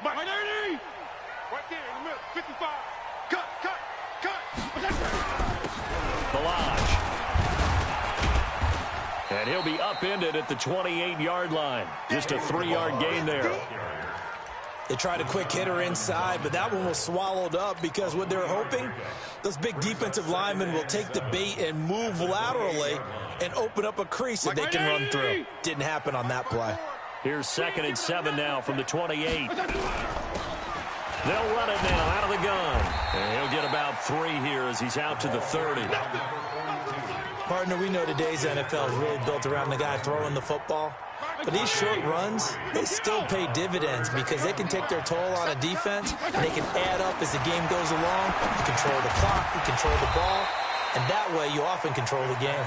Right there in the middle, 55. Cut. Balaj. And he'll be upended at the 28-yard line. Just a 3-yard gain there. They tried a quick hitter inside, but that one was swallowed up because what they're hoping, those big defensive linemen will take the bait and move laterally and open up a crease that they can run through. Didn't happen on that play. Here's 2nd and 7 now from the 28. They'll run it now out of the gun. And he'll get about 3 here as he's out to the 30. Partner, we know today's NFL is really built around the guy throwing the football. But these short runs, they still pay dividends because they can take their toll on a defense, and they can add up as the game goes along. You control the clock, you control the ball, and that way you often control the game.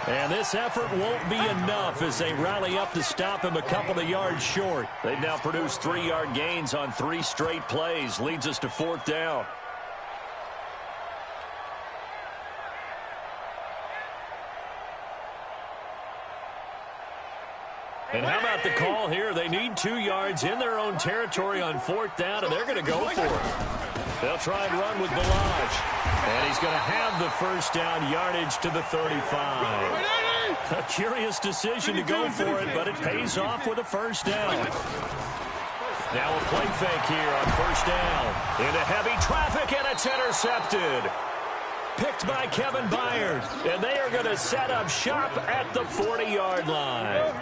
And this effort won't be enough as they rally up to stop him a couple of yards short. They've now produced 3-yard gains on 3 straight plays. Leads us to 4th down. And how about the call here? They need 2 yards in their own territory on 4th down, and they're going to go for it. They'll try and run with Balaj. And he's going to have the first down yardage to the 35. A curious decision to go for it, but it pays off with a first down. Now a play fake here on 1st down. Into heavy traffic, and it's intercepted. Picked by Kevin Byard, and they are going to set up shop at the 40-yard line.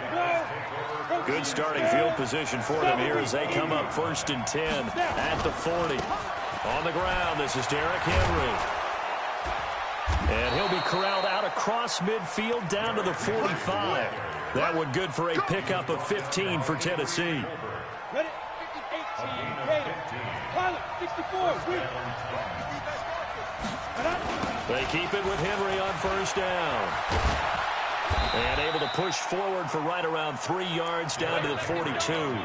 Good starting field position for them here as they come up 1st and 10 at the 40. On the ground, this is Derrick Henry. And he'll be corralled out across midfield down to the 45. That one good for a pickup of 15 for Tennessee. Ready? 18, Gator. Pilot, 64. They keep it with Henry on 1st down. And able to push forward for right around 3 yards down to the 42.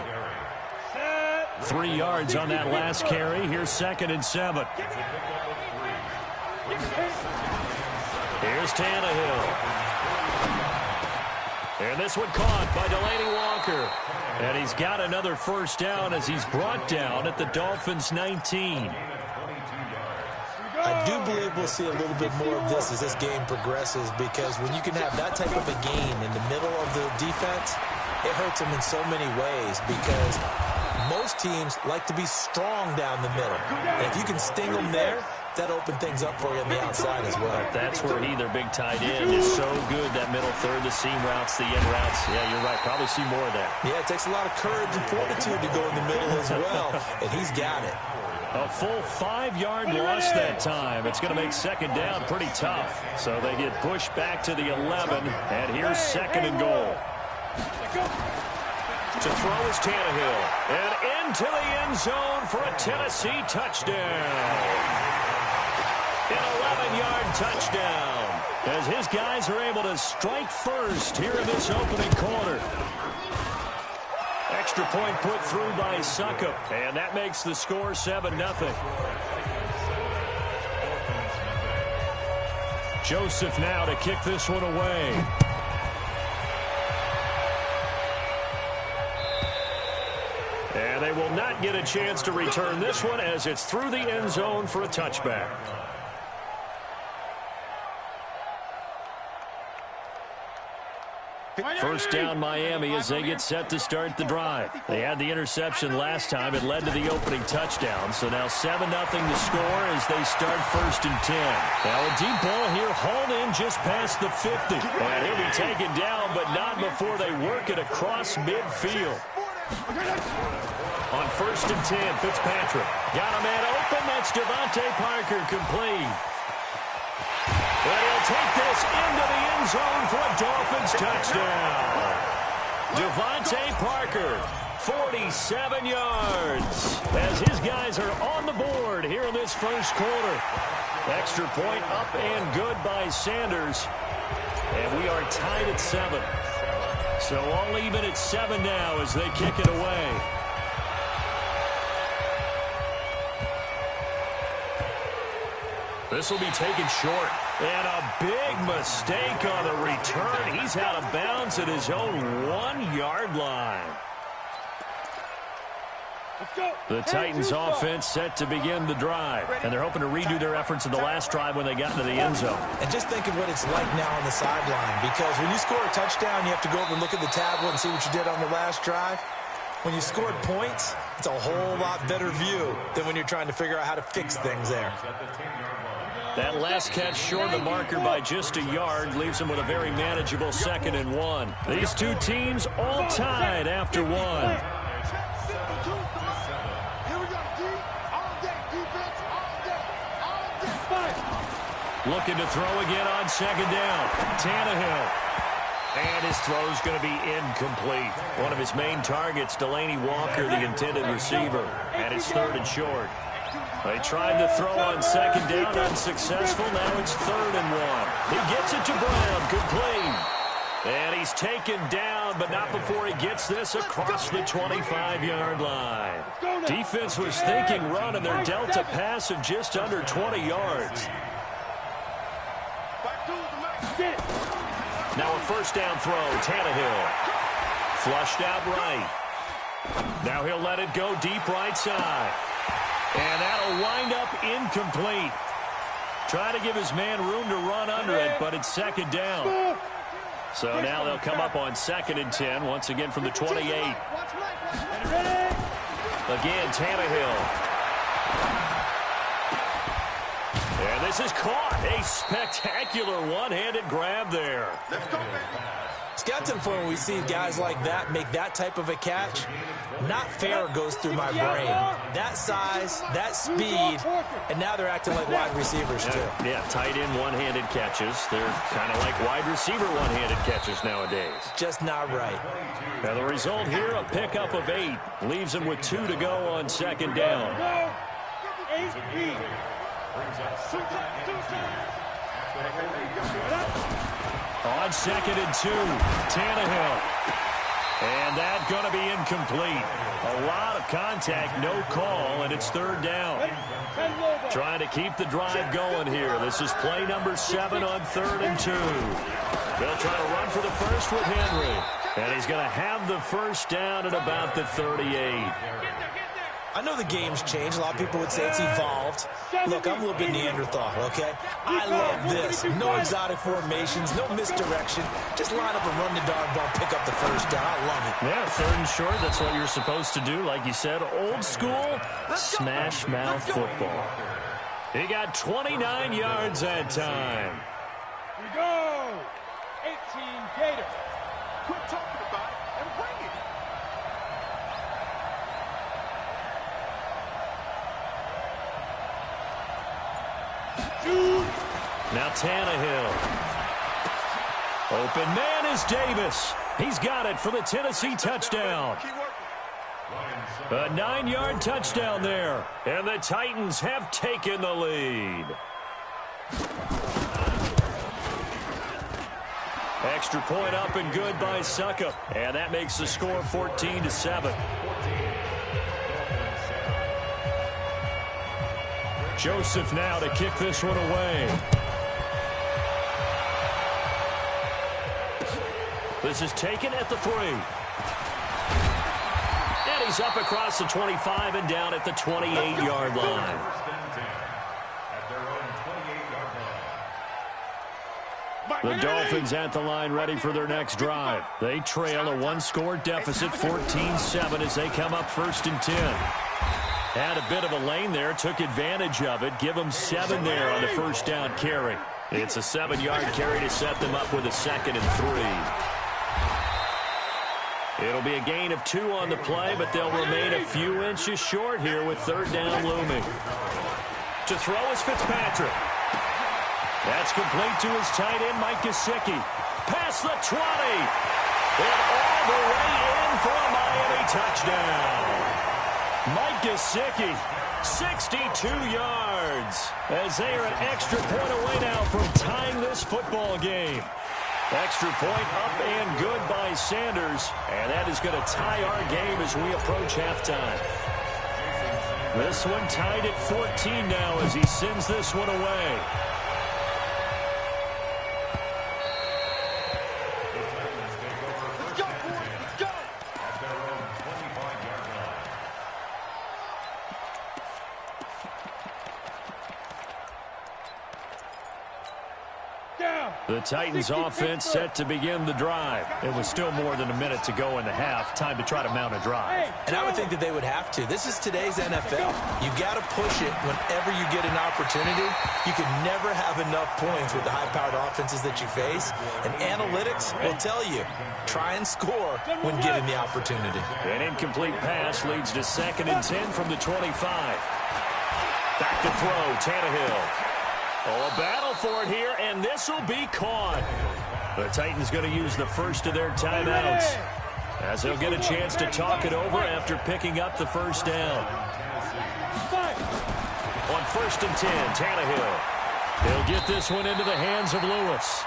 3 yards on that last carry. Here's 2nd and 7. Here's Tannehill. And this one caught by Delanie Walker. And he's got another first down as he's brought down at the Dolphins' 19. I do believe we'll see a little bit more of this as this game progresses, because when you can have that type of a gain in the middle of the defense, it hurts them in so many ways, because most teams like to be strong down the middle. And if you can sting them there, that opens things up for you on the outside as well. That's where their big tight end, is so good, that middle third, the seam routes, the in routes. Yeah, you're right. Probably see more of that. Yeah, it takes a lot of courage and fortitude to go in the middle as well, and he's got it. A full 5-yard loss that time. It's going to make 2nd down pretty tough. So they get pushed back to the 11, and here's 2nd and goal. To throw is Tannehill. And into the end zone for a Tennessee touchdown. An 11-yard touchdown, as his guys are able to strike first here in this opening quarter. Extra point put through by Succop, and that makes the score 7-0. Joseph now to kick this one away. And they will not get a chance to return this one as it's through the end zone for a touchback. First down Miami as they get set to start the drive. They had the interception last time. It led to the opening touchdown. So now 7-0 to score as they start 1st and 10. Now a deep ball here hauled in just past the 50. And he'll be taken down, but not before they work it across midfield. On 1st and 10, Fitzpatrick got a man open. That's Devontae Parker complete. And he'll take this into the end zone for a Dolphins touchdown. Devontae Parker, 47 yards, as his guys are on the board here in this first quarter. Extra point up and good by Sanders. And we are tied at 7. So all even at 7 now as they kick it away. This will be taken short. And a big mistake on the return. He's out of bounds at his own 1-yard line. The Titans offense set to begin the drive, and they're hoping to redo their efforts in the last drive when they got into the end zone. And just think of what it's like now on the sideline, because when you score a touchdown, you have to go over and look at the tablet and see what you did on the last drive. When you scored points, it's a whole lot better view than when you're trying to figure out how to fix things there. That last catch short of the marker by just a yard leaves them with a very manageable 2nd and 1. These two teams all tied after one. Looking to throw again on 2nd down. Tannehill. And his throw's going to be incomplete. One of his main targets, Delaney Walker, the intended receiver. And it's 3rd and short. They tried to throw on 2nd down, unsuccessful. Now it's 3rd and 1. He gets it to Brown, complete. And he's taken down, but not before he gets this across the 25-yard line. Defense was thinking run, and they're dealt a pass of just under 20 yards. Now a 1st down throw, Tannehill. Flushed out right. Now he'll let it go deep right side. And that'll wind up incomplete. Trying to give his man room to run under it, but it's 2nd down. So now they'll come up on 2nd and 10, once again from the 28. Again, Tannehill. And this is caught. A spectacular one-handed grab there. It's got to the point where we see guys like that make that type of a catch. Not fair goes through my brain. That size, that speed, and now they're acting like wide receivers too. Yeah, tight end one-handed catches. They're kind of like wide receiver one-handed catches nowadays. Just not right. Now the result here, a pickup of 8. Leaves them with 2 to go on 2nd down. On 2nd and 2, Tannehill. And that's going to be incomplete. A lot of contact, no call, and it's 3rd down. Trying to keep the drive going here. This is play number 7 on 3rd and 2. They'll try to run for the first with Henry. And he's going to have the 1st down at about the 38. I know the game's changed. A lot of people would say it's evolved. Look, I'm a little bit Neanderthal, okay? I love this. No exotic formations, no misdirection. Just line up and run the darn ball, pick up the 1st down. I love it. Yeah, 3rd and short, that's what you're supposed to do. Like you said, old school, smash mouth football. He got 29 yards that time. We go. 18 Gators. Quit talking about it and bring it. Now Tannehill. Open man is Davis. He's got it for the Tennessee touchdown. A 9-yard touchdown there. And the Titans have taken the lead. Extra point up and good by Succop. And that makes the score 14-7. Joseph now to kick this one away. This is taken at the 3. And he's up across the 25 and down at the 28-yard line. The Dolphins at the line ready for their next drive. They trail a 1-score deficit, 14-7 as they come up 1st and 10. Had a bit of a lane there, took advantage of it. Give them 7 there on the 1st down carry. It's a 7-yard carry to set them up with a 2nd and 3. It'll be a gain of 2 on the play, but they'll remain a few inches short here with 3rd down looming. To throw is Fitzpatrick. That's complete to his tight end, Mike Gesicki. Past the 20. And all the way in for a Miami touchdown. Mike Gesicki, 62 yards, as they are an extra point away now from tying this football game. Extra point up and good by Sanders, and that is going to tie our game as we approach halftime. This one tied at 14 now as he sends this one away. The Titans offense set to begin the drive. It was still more than a minute to go in the half. Time to try to mount a drive. And I would think that they would have to. This is today's NFL. You got to push it whenever you get an opportunity. You can never have enough points with the high-powered offenses that you face. And analytics will tell you, try and score when given the opportunity. An incomplete pass leads to 2nd and 10 from the 25. Back to throw, Tannehill. Oh, a battle for it here, and this will be caught. The Titans going to use the first of their timeouts, as they'll get a chance to talk it over after picking up the first down. On 1st and 10, Tannehill. He'll get this one into the hands of Lewis.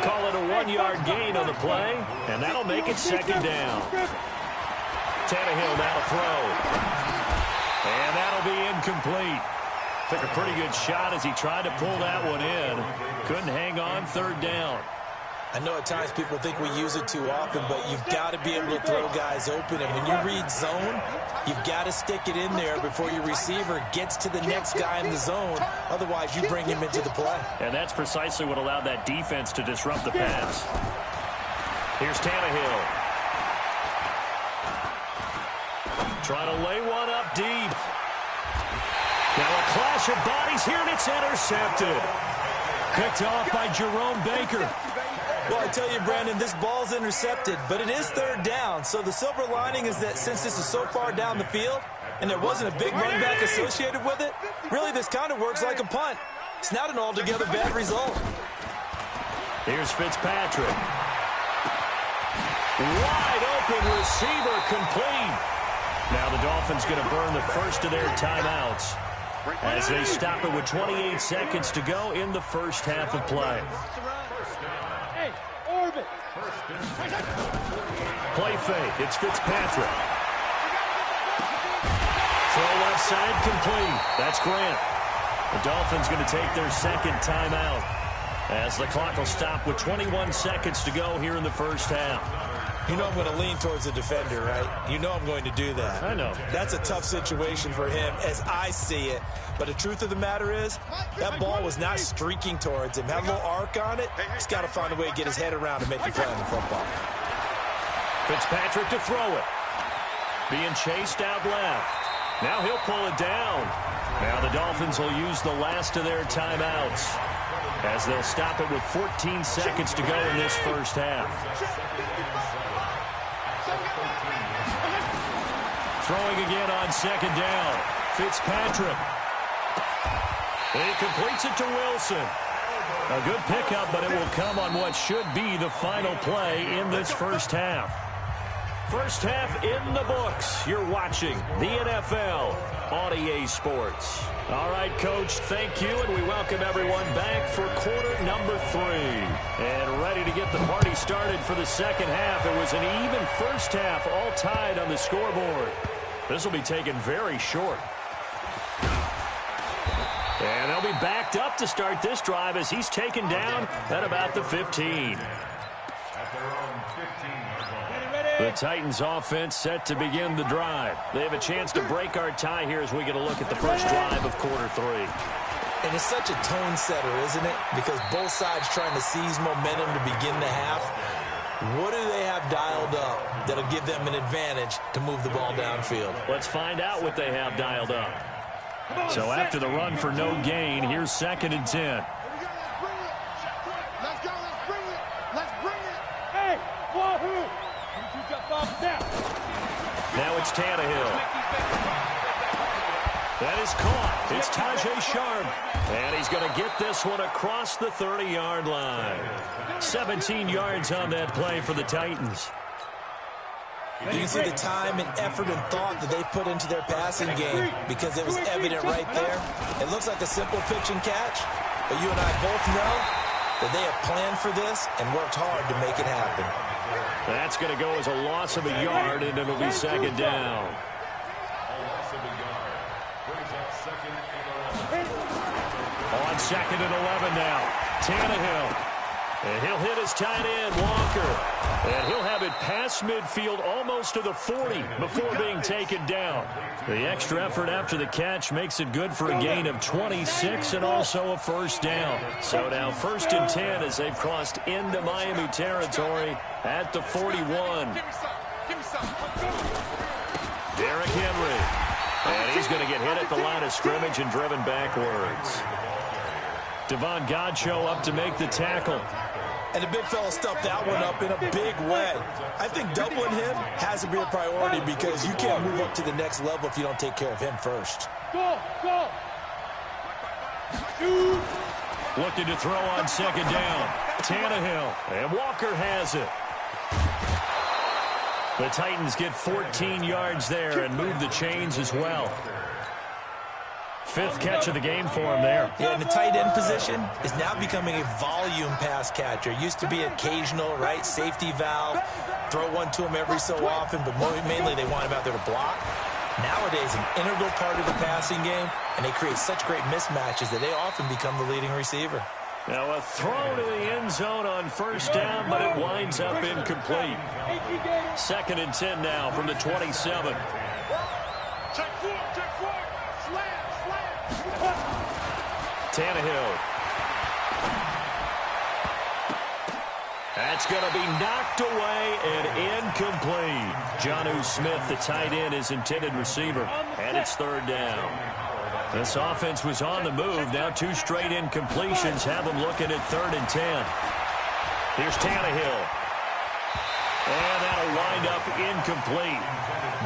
Call it a 1-yard gain on the play, and that'll make it 2nd down. Tannehill now to throw. And that'll be incomplete. Took a pretty good shot as he tried to pull that one in. Couldn't hang on 3rd down. I know at times people think we use it too often, but you've got to be able to throw guys open. And when you read zone, you've got to stick it in there before your receiver gets to the next guy in the zone. Otherwise, you bring him into the play. And that's precisely what allowed that defense to disrupt the pass. Here's Tannehill. Trying to lay one up deep. Now a clash of bodies here, and it's intercepted. Picked off by Jerome Baker. Well, I tell you, Brandon, this ball's intercepted, but it is 3rd down. So the silver lining is that since this is so far down the field and there wasn't a big run back associated with it, really this kind of works like a punt. It's not an altogether bad result. Here's Fitzpatrick. Wide open receiver complete. Now the Dolphins going to burn the first of their timeouts as they stop it with 28 seconds to go in the first half of play. Play fake. It's Fitzpatrick. Throw left side complete. That's Grant. The Dolphins going to take their 2nd timeout as the clock will stop with 21 seconds to go here in the first half. You know I'm going to lean towards the defender, right? You know I'm going to do that. I know. That's a tough situation for him as I see it. But the truth of the matter is, that ball was not streaking towards him. Had a little arc on it. He's got to find a way to get his head around and make the play on the football. Fitzpatrick to throw it. Being chased out left. Now he'll pull it down. Now the Dolphins will use the last of their timeouts as they'll stop it with 14 seconds to go in this first half. Throwing again on 2nd down. Fitzpatrick. He completes it to Wilson. A good pickup, but it will come on what should be the final play in this first half. First half in the books. You're watching the NFL on EA Sports. All right, Coach, thank you, and we welcome everyone back for quarter number 3. And ready to get the party started for the second half. It was an even first half, all tied on the scoreboard. This will be taken very short. And they'll be backed up to start this drive as he's taken down at about the 15. The Titans offense set to begin the drive. They have a chance to break our tie here as we get a look at the first drive of quarter 3. And it's such a tone setter, isn't it? Because both sides trying to seize momentum to begin the half. What do they have dialed up that'll give them an advantage to move the ball downfield? Let's find out what they have dialed up. So after the run for no gain, here's 2nd and 10. Let's go, let's bring it. Let's bring it. Hey, wahoo! Now it's Tannehill. That is caught. It's Tajae Sharpe. And he's going to get this one across the 30-yard line. 17 yards on that play for the Titans. You can see the time and effort and thought that they put into their passing game because it was evident right there. It looks like a simple pitch and catch, but you and I both know that they have planned for this and worked hard to make it happen. That's going to go as a loss of a yard, and it'll be 2nd down. On 2nd and 11 now. Tannehill. And he'll hit his tight end, Walker. And he'll have it past midfield almost to the 40 before being taken down. The extra effort after the catch makes it good for a gain of 26 and also a first down. So now 1st and 10 as they've crossed into Miami territory at the 41. Derrick Henry. And he's going to get hit at the line of scrimmage and driven backwards. Devon Godchaux up to make the tackle. And the big fella stuffed that one up in a big way. I think doubling him has to be a priority because you can't move up to the next level if you don't take care of him first. Go. Looking to throw on 2nd down. Tannehill. And Walker has it. The Titans get 14 yards there and move the chains as well. 5th catch of the game for him there. Yeah, and the tight end position is now becoming a volume pass catcher. Used to be occasional, right, safety valve. Throw one to him every so often, but mainly they want him out there to block. Nowadays, an integral part of the passing game, and they create such great mismatches that they often become the leading receiver. Now a throw to the end zone on 1st down, but it winds up incomplete. 2nd and 10 now from the 27. Check four. Tannehill. That's going to be knocked away and incomplete. Jonnu Smith, the tight end, is intended receiver, and it's 3rd down. This offense was on the move. Now 2 straight incompletions have them looking at 3rd and 10. Here's Tannehill. And that'll wind up incomplete.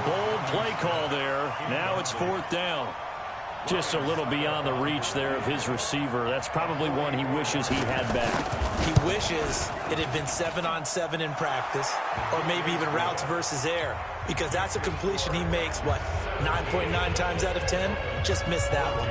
Bold play call there. Now it's 4th down. Just a little beyond the reach there of his receiver. That's probably one he wishes he had back. He wishes it had been 7-on-7 in practice, or maybe even routes versus air, because that's a completion he makes, 9.9 times out of 10? Just missed that one.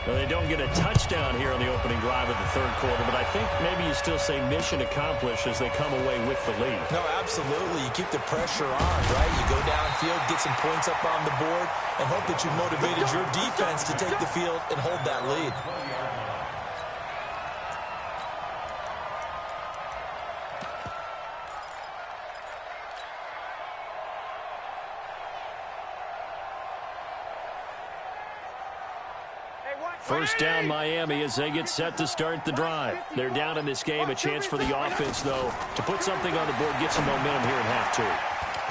Well, they don't get a touchdown here on the opening drive of the 3rd quarter, but I think maybe you still say mission accomplished as they come away with the lead. No, absolutely. You keep the pressure on, right? You go downfield, get some points up on the board, and hope that you motivated your defense to take the field and hold that lead. First down Miami as they get set to start the drive. They're down in this game. A chance for the offense, though, to put something on the board, get some momentum here in half 2.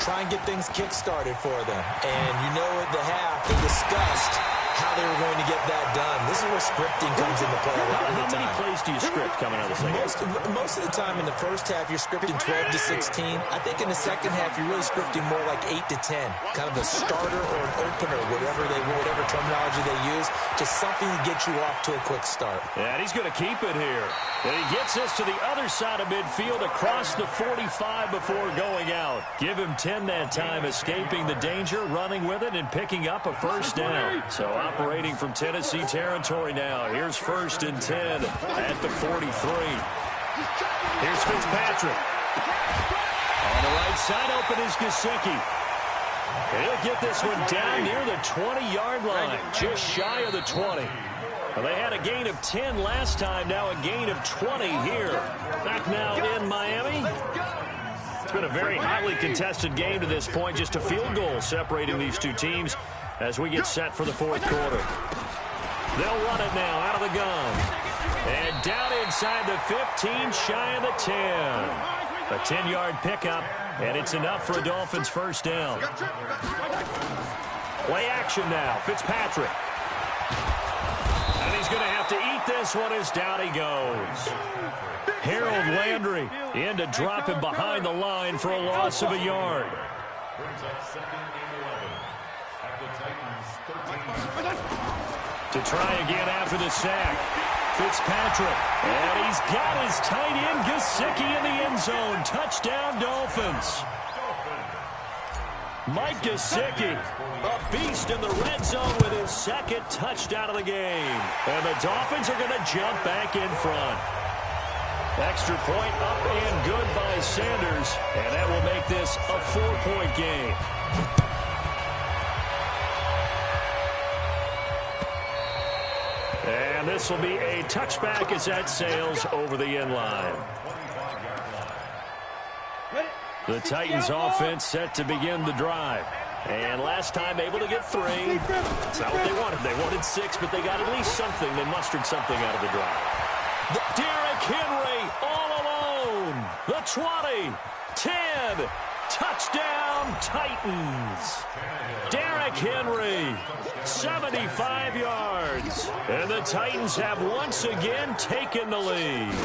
Try and get things kick-started for them. And you know at the half, they discussed how they were going to get that done. This is where scripting comes into play a lot of the time. How many plays do you script coming out of the second? Most of the time in the first half, you're scripting 12 to 16. I think in the second half, you're really scripting more like 8 to 10. Kind of a starter or an opener, whatever terminology they use. Just something to get you off to a quick start. And he's going to keep it here. And he gets us to the other side of midfield across the 45 before going out. Give him 10 that time, escaping the danger, running with it, and picking up a first down. So operating from Tennessee territory now. Here's 1st and 10 at the 43. Here's Fitzpatrick. On the right side, open is Gesicki. He'll get this one down near the 20-yard line, just shy of the 20. Well, they had a gain of 10 last time, now a gain of 20 here. Back now in Miami. It's been a very highly contested game to this point, just a field goal separating these two teams as we get set for the 4th quarter. They'll run it now out of the gun. And down inside the 15, shy of the 10. A 10-yard pickup, and it's enough for a Dolphins first down. Play action now, Fitzpatrick. And he's going to have to eat this one as down he goes. Harold Landry in to drop him behind the line for a loss of a yard. To try again after the sack. Fitzpatrick. And he's got his tight end, Gesicki, in the end zone. Touchdown, Dolphins. Mike Gesicki, a beast in the red zone with his 2nd touchdown of the game. And the Dolphins are going to jump back in front. Extra point up and good by Sanders. And that will make this a 4-point game. And this will be a touchback as that sails over the end line. The Titans offense set to begin the drive. And last time able to get 3. That's not what they wanted. They wanted 6, but they got at least something. They mustered something out of the drive. Derrick Henry all alone. The 20, 10, touchdown Titans. Derrick Henry, 75 yards. And the Titans have once again taken the lead.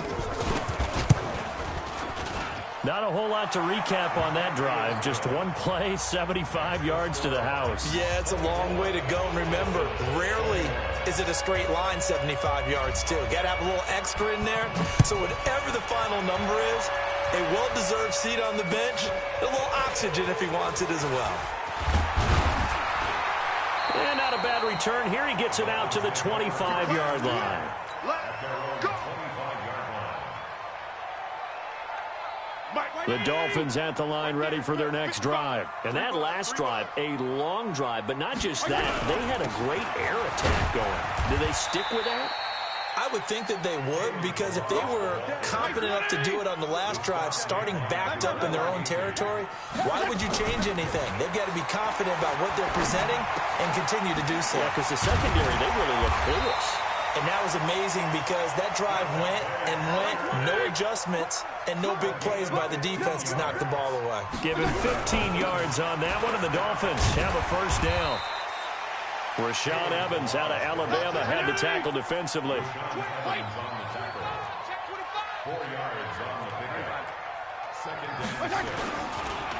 Not a whole lot to recap on that drive. Just one play, 75 yards to the house. Yeah, it's a long way to go. And remember, rarely is it a straight line 75 yards, too. Got to have a little extra in there. So whatever the final number is, a well-deserved seat on the bench, a little oxygen if he wants it as well. And not a bad return here. He gets it out to the 25-yard line. The Dolphins at the line ready for their next drive. And that last drive, a long drive, but not just that. They had a great air attack going. Do they stick with that? I would think that they would, because if they were confident enough to do it on the last drive, starting backed up in their own territory, why would you change anything? They've got to be confident about what they're presenting and continue to do so. Yeah, because the secondary, they really look clueless. And that was amazing because that drive went and went, no adjustments, and no big plays by the defense to knock the ball away. Given 15 yards on that one, and the Dolphins have a first down. Rashaan Evans out of Alabama had to tackle defensively.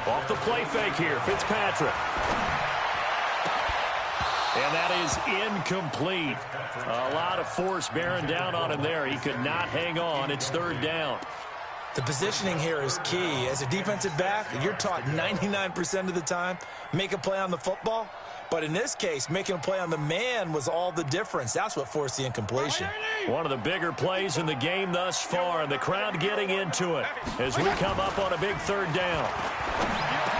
Off the play fake here, Fitzpatrick. And that is incomplete. A lot of force bearing down on him there. He could not hang on. It's third down. The positioning here is key. As a defensive back, you're taught 99% of the time, make a play on the football. But in this case, making a play on the man was all the difference. That's what forced the incompletion. One of the bigger plays in the game thus far, and the crowd getting into it as we come up on a big third down.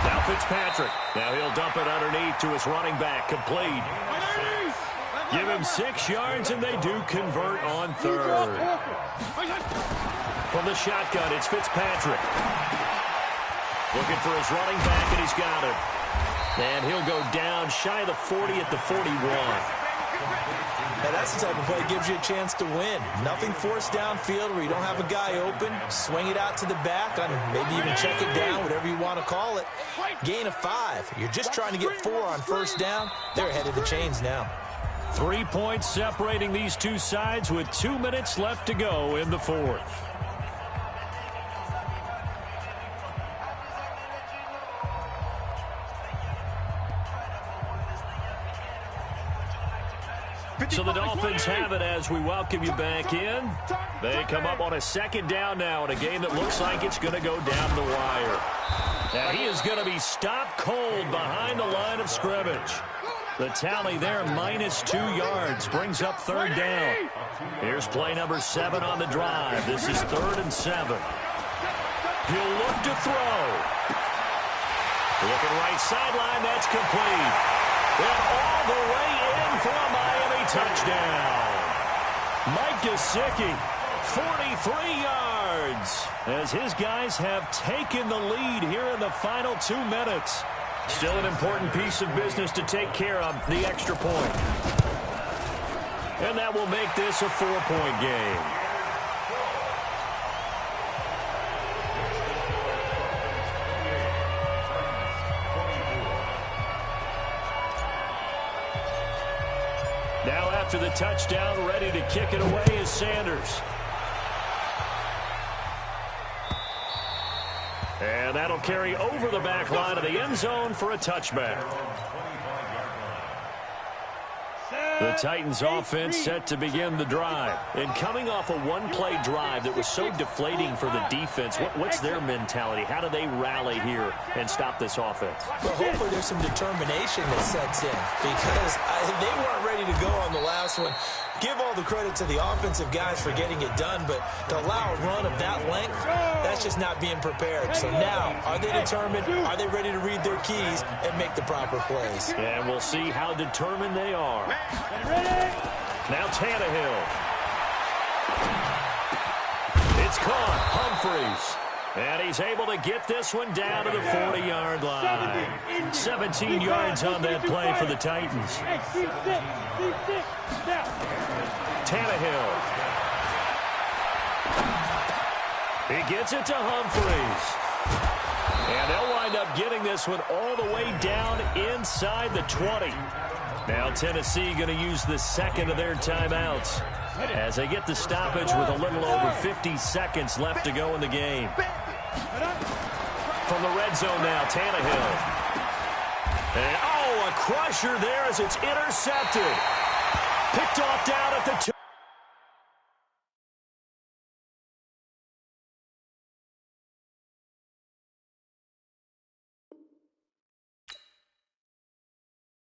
Now Fitzpatrick. Now he'll dump it underneath to his running back. Complete. Give him 6 yards, and they do convert on third. From the shotgun, it's Fitzpatrick. Looking for his running back, and he's got it. And he'll go down shy of the 40 at the 41. Now that's the type of play that gives you a chance to win. Nothing forced downfield where you don't have a guy open. Swing it out to the back, maybe even check it down, whatever you want to call it. Gain of 5. You're just trying to get 4 on first down. They're ahead of the chains now. 3 points separating these two sides with 2 minutes left to go in the fourth. So the Dolphins have it as we welcome you back in. They come up on a second down now in a game that looks like it's going to go down the wire. Now he is going to be stopped cold behind the line of scrimmage. The tally there, -2 yards, brings up third down. Here's play number 7 on the drive. This is 3rd and 7. He'll look to throw. Looking right sideline, that's complete. And all the way in for a Miami touchdown. Mike Gesicki, 43 yards, as his guys have taken the lead here in the final 2 minutes. Still an important piece of business to take care of, the extra point. And that will make this a 4-point game. Now after the touchdown, ready to kick it away is Sanders. And that'll carry over the back line of the end zone for a touchback. The Titans offense set to begin the drive. And coming off a one-play drive that was so deflating for the defense, what's their mentality? How do they rally here and stop this offense? Well, hopefully there's some determination that sets in, because they weren't ready to go on the last one. Give all the credit to the offensive guys for getting it done, but to allow a run of that length, that's just not being prepared. So now, are they determined? Are they ready to read their keys and make the proper plays? And we'll see how determined they are. Now Tannehill. Humphries. And he's able to get this one down to the 40-yard line. 17 yards on that play for the Titans. Tannehill. He gets it to Humphries. And they'll wind up getting this one all the way down inside the 20. Now Tennessee going to use the second of their timeouts as they get the stoppage with a little over 50 seconds left to go in the game. From the red zone now, Tannehill. And, a crusher there as it's intercepted.